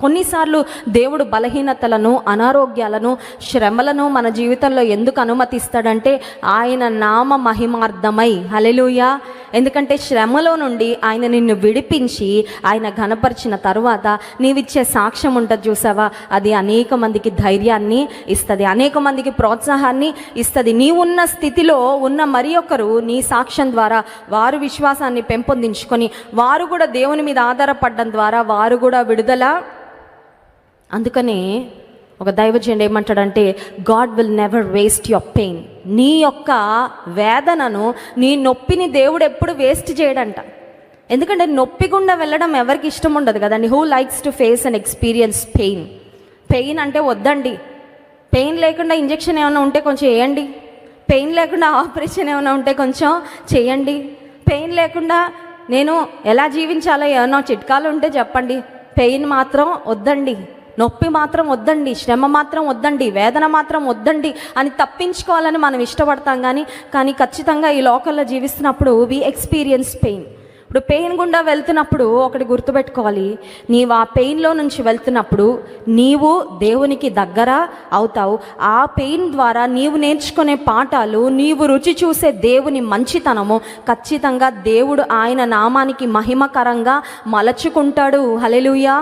కొన్నిసార్లు దేవుడు బలహీనతలను, అనారోగ్యాలను, శ్రమలను మన జీవితంలో ఎందుకు అనుమతిస్తాడంటే ఆయన నామ మహిమార్థమై. హల్లెలూయా. ఎందుకంటే శ్రమలో నుండి ఆయన నిన్ను విడిపించి ఆయన ఘనపరిచిన తరువాత నీవిచ్చే సాక్ష్యం ఉంటుంది చూసావా, అది అనేక మందికి ధైర్యాన్ని ఇస్తుంది, అనేక మందికి ప్రోత్సాహాన్ని ఇస్తుంది. నీవున్న స్థితిలో ఉన్న మరి ఒకరు నీ సాక్ష్యం ద్వారా వారు విశ్వాసాన్ని పెంపొందించుకొని వారు కూడా దేవుని మీద ఆధారపడడం ద్వారా వారు కూడా విడుదల. అందుకనే ఒక దైవజనుడు ఏమంటాడంటే, God will never waste your pain. నీ యొక్క వేదనను, నీ నొప్పిని దేవుడు ఎప్పుడు వేస్ట్ చేయడంట. ఎందుకంటే నొప్పి గుండా వెళ్ళడం ఎవరికి ఇష్టం ఉండదు కదండి. Who likes to face and experience pain. Pain అంటే వద్దండి. పెయిన్ లేకుండా ఇంజెక్షన్ ఏమైనా ఉంటే కొంచెం వేయండి, పెయిన్ లేకుండా ఆపరేషన్ ఏమైనా ఉంటే కొంచెం చేయండి, పెయిన్ లేకుండా నేను ఎలా జీవించాలో ఏమైనా చిట్కాలు ఉంటే చెప్పండి. పెయిన్ మాత్రం వద్దండి, నొప్పి మాత్రం వద్దండి, శ్రమ మాత్రం వద్దండి, వేదన మాత్రం వద్దండి అని తప్పించుకోవాలని మనం ఇష్టపడతాం. కానీ ఖచ్చితంగా ఈ లోకంలో జీవిస్తున్నప్పుడు వి ఎక్స్పీరియన్స్ పెయిన్. ఇప్పుడు పెయిన్ గుండా వెళ్తున్నప్పుడు ఒకటి గుర్తుపెట్టుకోవాలి, నీవు ఆ పెయిన్లో నుంచి వెళ్తున్నప్పుడు నీవు దేవునికి దగ్గర అవుతావు. ఆ పెయిన్ ద్వారా నీవు నేర్చుకునే పాఠాలు, నీవు రుచి చూసే దేవుని మంచితనము ఖచ్చితంగా దేవుడు ఆయన నామానికి మహిమకరంగా మలచుకుంటాడు. హల్లెలూయా.